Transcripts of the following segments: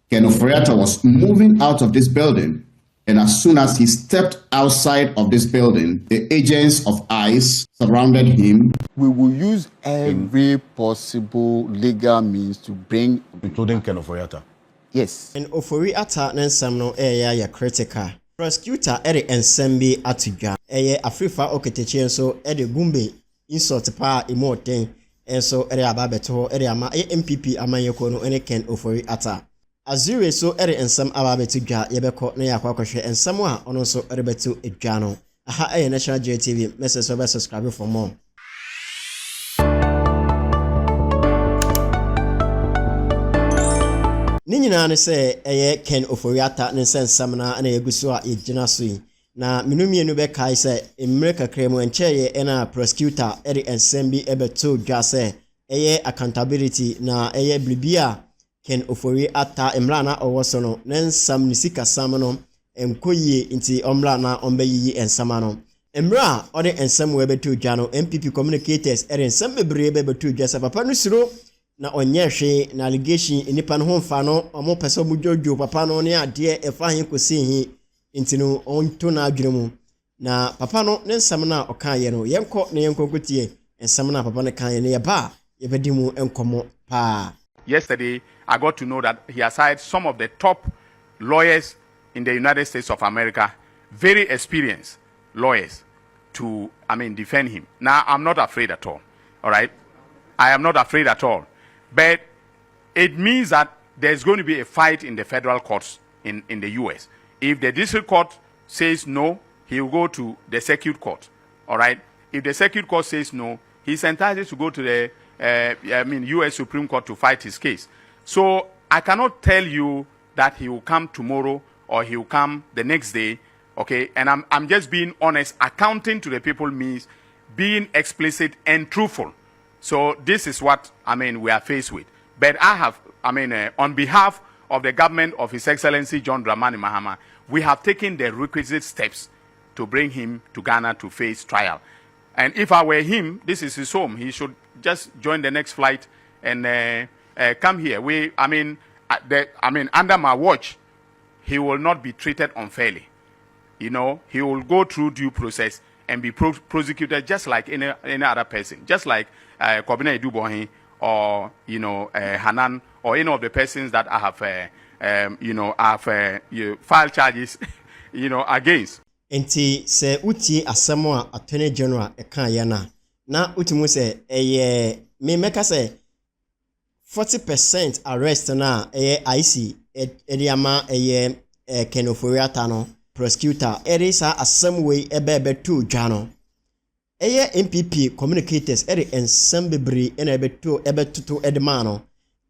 Ken Ofori-Atta was moving out of this building, and as soon as he stepped outside of this building, the agents of ICE surrounded him. We will use every possible legal means to bring, including Ken Ofori-Atta. Yes. And Ofori-Atta nensam no ya critical. Prosecutor Eri Ensembi Atudwa. Afrifa Okatakyia so Eri Gumbe insult pa imoten. And so Eri ababeto Eri ama MPP amanyeko no ene Ken Ofori-Atta. Azure so Eri ensam ababeto dwa yebeko na yakwa kwahwe ensam a ono so erebeto edwa no. Aha National JTV. Message so subscribe for more. Ninyina ne se Ken Ofori-Atta ne nsensam na na yeguso a yegina so yi na minumienu be kai se America kremu encheye na prosecutor Eri Ensembi ebeto dwa se accountability na blibia Ken Ofori-Atta emra na owoso no nsam nisika sam no enkoyie inti omra na ombeyi ensam no emra ode ensam we beto dwa no MPP communicators Eri ensam bebre beto dwa se papa no siro na onyehwe na allegation enipa no homfa no omo pese omujojo papa no ne ade efa hin kosi hin intino onto na adwene na papa no ne nsam na okaye no yenko ne yenkokotie ensam na papa ne kan ne yeba yebedimu enkomo pa. Yesterday I got to know that he has hired some of the top lawyers in the United States of America, very experienced lawyers to defend him. Now I'm not afraid at all. All right? I am not afraid at all. But it means that there's going to be a fight in the federal courts in the U.S. If the district court says no, he will go to the circuit court. All right? If the circuit court says no, he's entitled to go to the U.S. Supreme Court to fight his case. So I cannot tell you that he will come tomorrow or he will come the next day. Okay? And I'm just being honest. Accounting to the people means being explicit and truthful. So this is what we are faced with. But I have, on behalf of the government of His Excellency John Dramani Mahama, we have taken the requisite steps to bring him to Ghana to face trial. And if I were him, this is his home. He should just join the next flight and come here. Under my watch, he will not be treated unfairly. You know, he will go through due process and be prosecuted just like any other person, just like Kobina Idubohi or Hanan or any of the persons that I have filed charges against. Enti se uti asemo a Attorney General eka yana na utimu se me meka se 40% arrest na IC ediama Ken Ofori-Atta no prosecutor erisa assembly ebe to jano MPP communicators eri ensemble ena ebe tutu edmano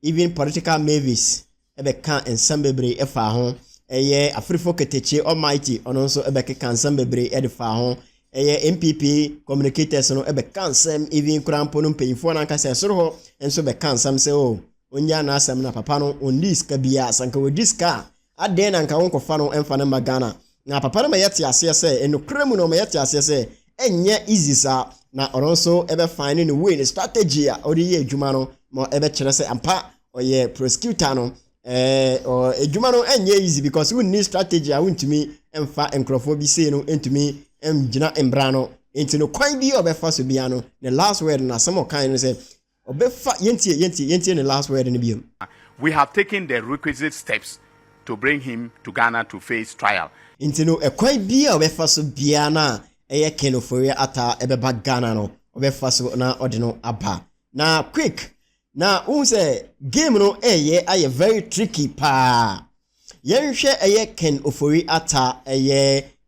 even political mavis ebe kan ensemble efa ho Afrifa Okatakyia almighty ono so ebe kan ensemble edifa ho MPP communicators no ebe kan sem even krampo no mpanyifo na nka se soro ho enso be kan sam se o onya na asem na papa no on diska bia sanka we diska aden na nka wonko fa no emfa na magana na papa no mayete ase se enokremu no mayete ase se enye easy sa na oronso ebe fine no way strategy a odi ye adwuma no mo ebe kire se ampa oye prosecutor no or adwuma no enye easy because we need strategy a wuntumi emfa enkrofo bi se no entumi emgina embra no enti no kwan bi obefa so bia no the last word na some kind no say obefa yenti the last word no bi. We have taken the requisite steps to bring him to Ghana to face trial. Enti no ekwan bi obefa so bia na Ken Ofori-Atta ebeba Ghana no obefa so na ode no aba na quick na say game no aye very tricky pa yenhwe Ken Ofori-Atta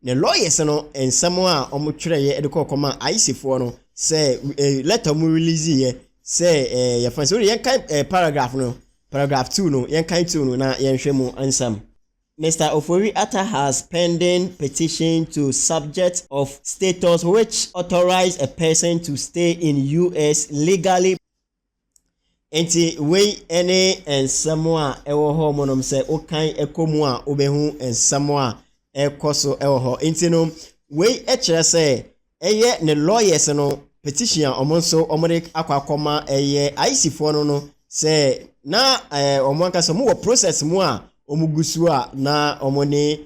ne lawyers no ensamo a omotwere edekokoma IC fo no say letter mu release ye say ya fancy yen kan paragraph 2 no yen kan 2 no na yenhwe mu ansam. Mr. Ofori-Atta has pending petition to subject of status which authorize a person to stay in US legally. Enti we any ensamo a ewo ho monom se okan ekomu a obehu ensamo a ekoso ewo ho. Enti no we kire se ne lawyers no petition omonso omode akwakoma IC fo no se na omonka so mu process mu a omugusua na omone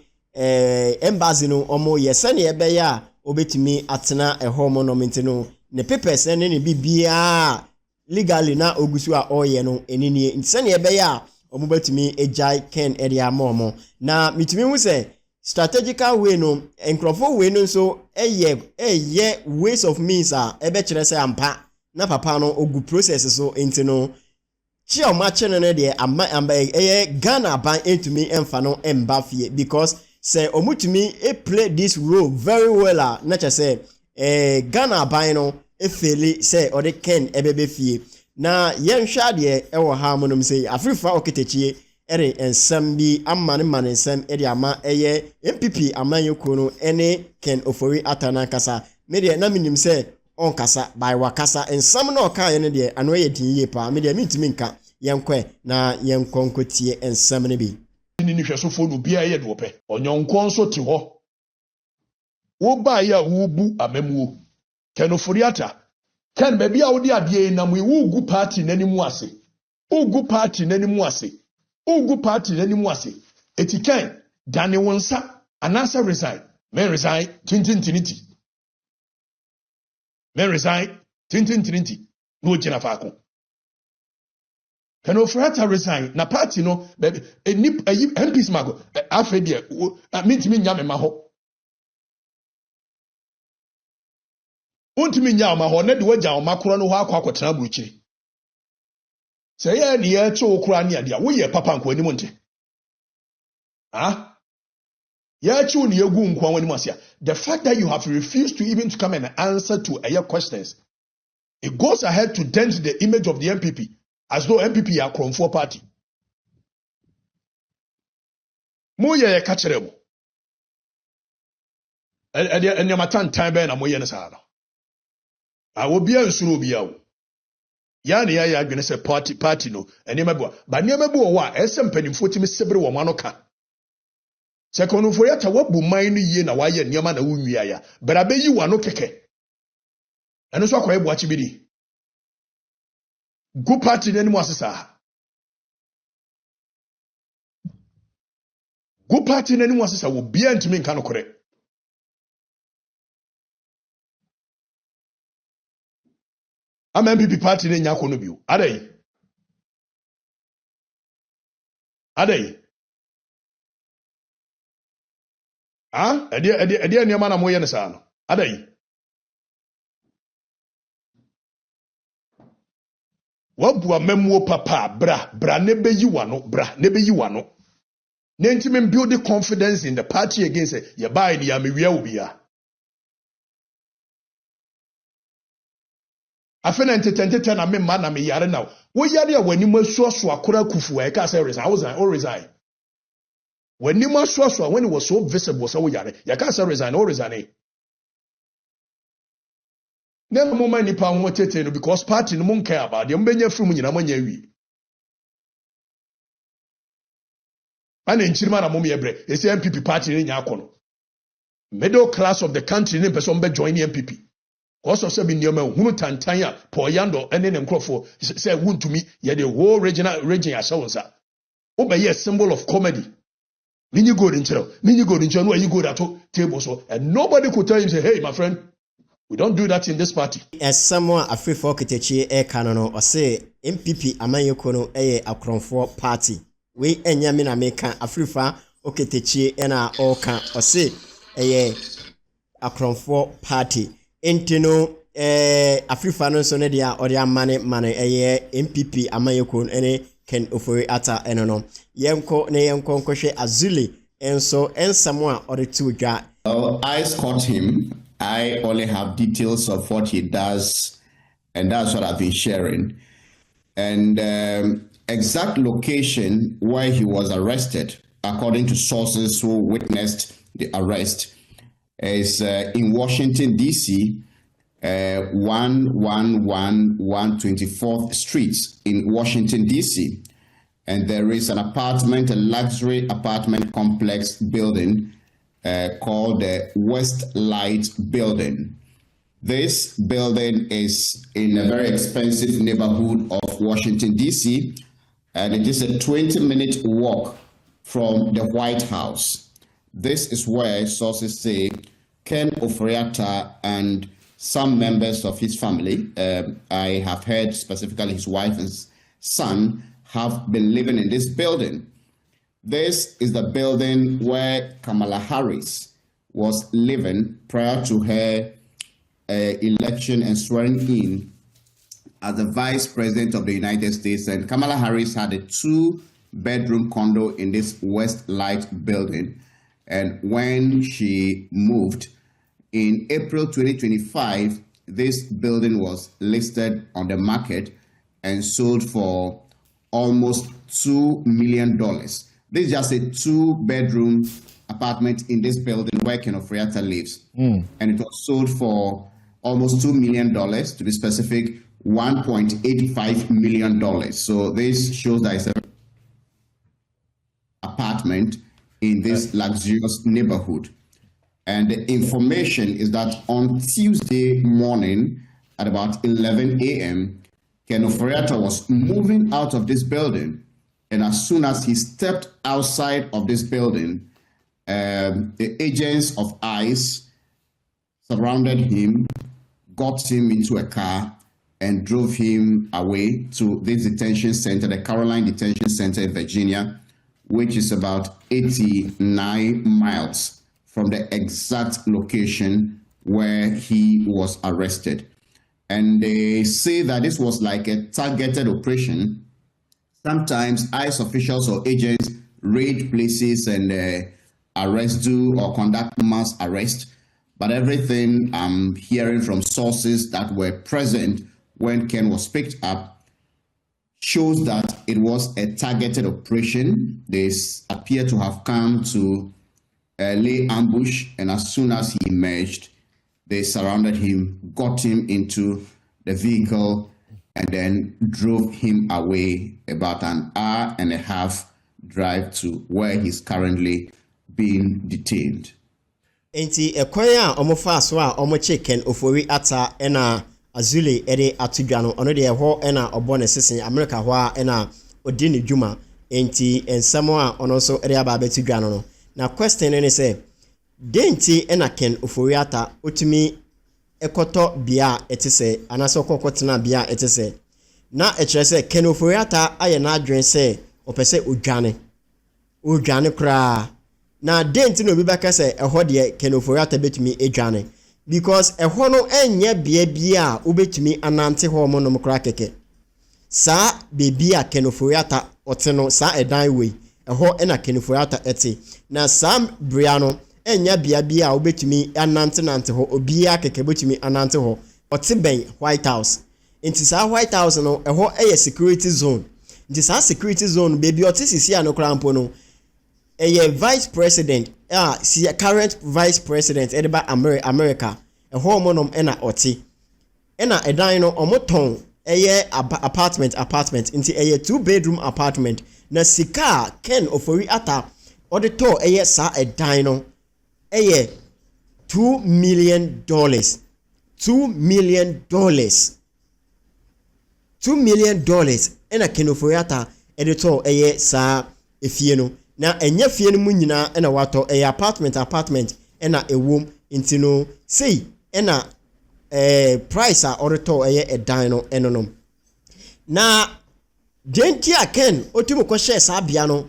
embassy no omo yesane ebe ya obetumi atena ehomo no mentino ne papers ne bibia legally na ogusua oye no enini nsane ebe ya omubetumi ejai ken area momo na mitumi hu se strategical way no enkrofo way no so eye ways of means ebe kire se ampa na papa no ogu process so entino chi o ma chene ne de amba Ghana ban entumi emfa no emba fie because say omutumi play this role very well na che say Ghana ban no efeli say ode ken ebebe fie na yenhwa de ewo ha monom say Afrifa Okatakyia ere ensam bi amane nsam ede ama MPP amanyoko no ene ken ofori atana kasa me de na minim say on kasa by wakasa ensam na oka ye ne de ano ye din ye pa me de mintimi nka yenkwe na yenkonkotie ensam ne bi ni hwesofo no bia ye de ope onyonkon so te ho wo ba ya wo bu amamuo ken ofori ata ken ba bia wo de ade na mu wo gu party nanimu ase ugu party nanimu ase etikan dane wonsa anasa resign men resign tintintiniti no gina faako kano frata resign na party no MPs mago afedie mintimi nya me ma ho untimi nya ma ho na de wagya o makoro no ho akwa buruchiri say ya ni ya che okura ni ade a wo ye papa nko ani mu nte ya che ni egu nko an ani mu asia the fact that you have refused to even to come and answer to your questions it goes ahead to dent the image of the MPP as though MPP are Akroma party mo ye ka kire mo enya matan time be na mo ye ne sa no obi ansuro obi awo ya ne ya adwene se party no enema bo ba nema bo wo a ese mpanimfo timi sebre wo ma no ka second for yata wabu man no yie na waye nema na wunwia ya bra be yi wa no keke eno so akoye bo achi bidi gu party nani mu asesa gu party nani mu asesa wo bia ntimi nka no kore ama MPP party ne nya kono biu adai ade ne ma na moye ne sa no adai wabu amamuo papa bra ne beyi wano ne ntimi build confidence in the party against ye buy ne ya mewia obia afena ntete na memma na me yare now wo yare a wani masuaso akora kufu e ka say resign wani masuaso when it was so visible so wo yare ya ka say resign na mo man nipa ho tete no because party no mon care about dem benya from nyina manya wi ana nchirima na mom yebre ese MPP party ne nya akono middle class of the country ne person be join MPP also say bi nioma hunu tantan a poyando ene ne nkrofo say wuntumi ye the whole region asawonsa wo be a symbol of comedy minyi go nchero no you go that table so and nobody could tell him say hey my friend we don't do that in this party. As someone Afrifa Okatakyia kanono or say MPP amanyoko no Akroma party. We enyame na meka Afrifa Okatakyia na oka or say Akroma party. Entino Afrifa no so ne dia ode amane MPP amanyoko ene ken ofori ata enono. Yenko nkwohwe azuli enso ensamwa ode tuja. I caught him. I only have details of what he does, and that's what I've been sharing. And exact location where he was arrested, according to sources who witnessed the arrest, is in Washington, D.C., 124th Street in Washington, D.C. And there is an apartment, a luxury apartment complex building called the West Light Building. This building is in a very expensive neighborhood of Washington, D.C., and it is a 20-minute walk from the White House. This is where sources say Ken Ofori-Atta and some members of his family, I have heard specifically his wife and son, have been living in this building. This is the building where Kamala Harris was living prior to her election and swearing in as the Vice President of the United States. And Kamala Harris had a 2-bedroom condo in this West Light building. And when she moved in April 2025, this building was listed on the market and sold for almost $2 million. This is just a 2-bedroom apartment in this building where Ken Ofori-Atta lives. And it was sold for almost $2 million, to be specific, $1.85 million. So this shows that it's an apartment in this luxurious neighborhood. And the information is that on Tuesday morning at about 11 a.m., Ken Ofori-Atta was moving out of this building. And as soon as he stepped outside of this building, the agents of ICE surrounded him, got him into a car, and drove him away to this detention center, the Caroline Detention Center in Virginia, which is about 89 miles from the exact location where he was arrested. And they say that this was like a targeted operation. Sometimes ICE officials or agents raid places and arrest or conduct mass arrest. But everything I'm hearing from sources that were present when Ken was picked up shows that it was a targeted operation. They appear to have come to lay ambush, and as soon as he emerged, they surrounded him, got him into the vehicle, and then drove him away about an hour and a half drive to where he's currently being detained. Enti ekwan a omofa so a omoche Ken Ofori-Atta ena Azule ere atudwa no ono de ho ena obo ne sesen America ho a ena odi ne dwuma. Enti ensamo a ono so ere aba betudwa no. Na question ne say denti ena Ken Ofori-Atta otumi ekoto bia etese anaso kokotena bia etese na ekire say Ken Ofori-Atta aye na adwen say opese odwane kra na denti no bi baka say eho de Ken Ofori-Atta betumi edwane because eho no enye bia obetumi anante ho mo no kra keke sa bebia Ken Ofori-Atta oteno sa edan we eho ena Ken Ofori-Atta ete na sam bria no enya bia obetumi anante ho obia keke betumi anante ho ote ben White House inti sa White House no eho eye security zone inti sa security zone baby ote sisi anokra mpo no eye vice president current vice president edeba America eho monom ena ote ena edan no omoton eye apartment inti eye 2-bedroom apartment na sika Ken Ofori-Atta auditor eye sa edan no eye $2 million. $2 million ena Ken Ofori-Atta editor eye sa efie no na enye fie no mu nyina ena wato eye apartment ena ewom intino sei ena price a auditor eye edan no enonom na denti a Ken otumo ko share sa bia no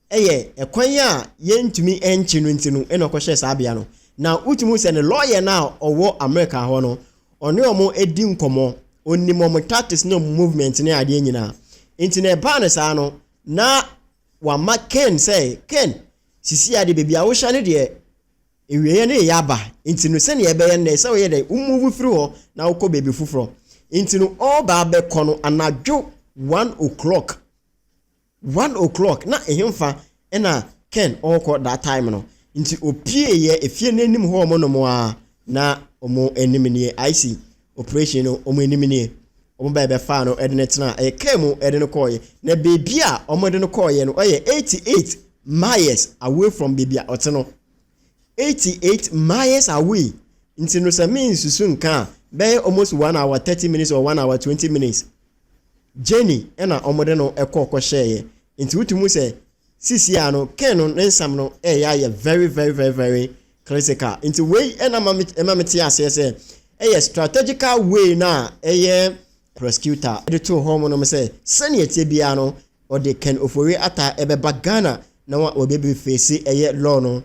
eye ekwan ya yentumi enchi no ntinu ena ko share sa bia no na utumu se ne lawyer na owo America ho no oni omo edi nkomo onimo mo tactics no movement ne ade nyina intine ba ne sa no na wa ma Ken say Ken sisi ade bebia wo hya ne de ewiye ne yaba intinu se ne ebe ye ne se wo ye de move free ho na wo ko bebi fufuro intinu all ba be kono anadwo 1 o'clock na ehemfa ena Ken oko that time no inti opie ye efie nanim ho omo no mo a na omo enim ne IC operation no omo enim ne omo ba be fa no edene tena e kemu edene koye na baby a omo de no koye no oye 88 miles away from baby a oteno 88 miles away inti no means susu nka be almost 1 hour 30 minutes or 1 hour 20 minutes Jenny ena omo de no ekoko share inti utumu se sisi ano Ken no nsam no ya very very very very critical into way emamete ase say strategical way na prosecutor the two home no say sene etie bia no or they can ofori ata ebeba Ghana na wa obebi face law no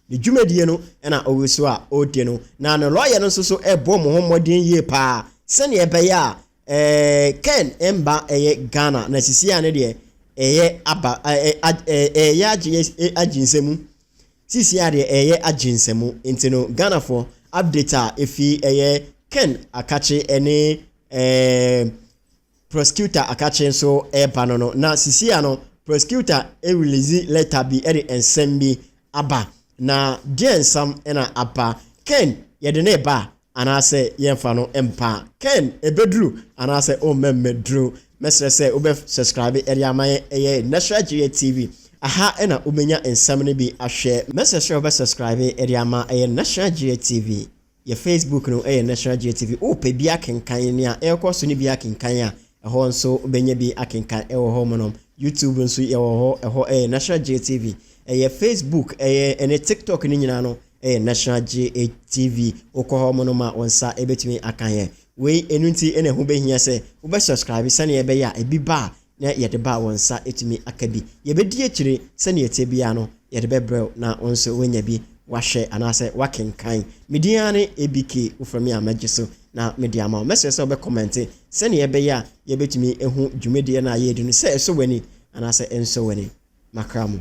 the dwumadie no na owiso a odi no na no lawyer no so ebo mo homodin ye pa sene ebe ya Ken emba Ghana na sisi ane de aba ajinsemu sisi ade ajinsemu intino Ghana for update efi Ken akache ene prosecutor akache so no na sisi ano prosecutor release letter bi ensembi aba na diensam na aba Ken yede ne ba anase yemfa no empa Ken ebedru anase o memedru mesre say ube subscribe area man National GA TV aha ena umenya ensam ne bi ahwe mesre say ube subscribe area man National GA TV ye Facebook no National GA TV o pe bi akenkan ne a ekoso ne bi akenkan a eho nso ubenya bi akenkan ewo ho monom YouTube nso ewo ho National GA TV Facebook ene TikTok ni nyina no National GA TV okoho monoma onsa ebetumi akanye we enunti ene ho behia se wo subscribe sane ebe ya ebi ba na yede ba onsa etumi akabi ye bedi akire sane ete bia no yede bebrel na onso wenya bi wahwe anase wakenkan mediane ebike uframi amagiso na mediama message se comment sane ebe ya ye betumi ehu dwumedie na ye edu se so wani anase enso wani makramo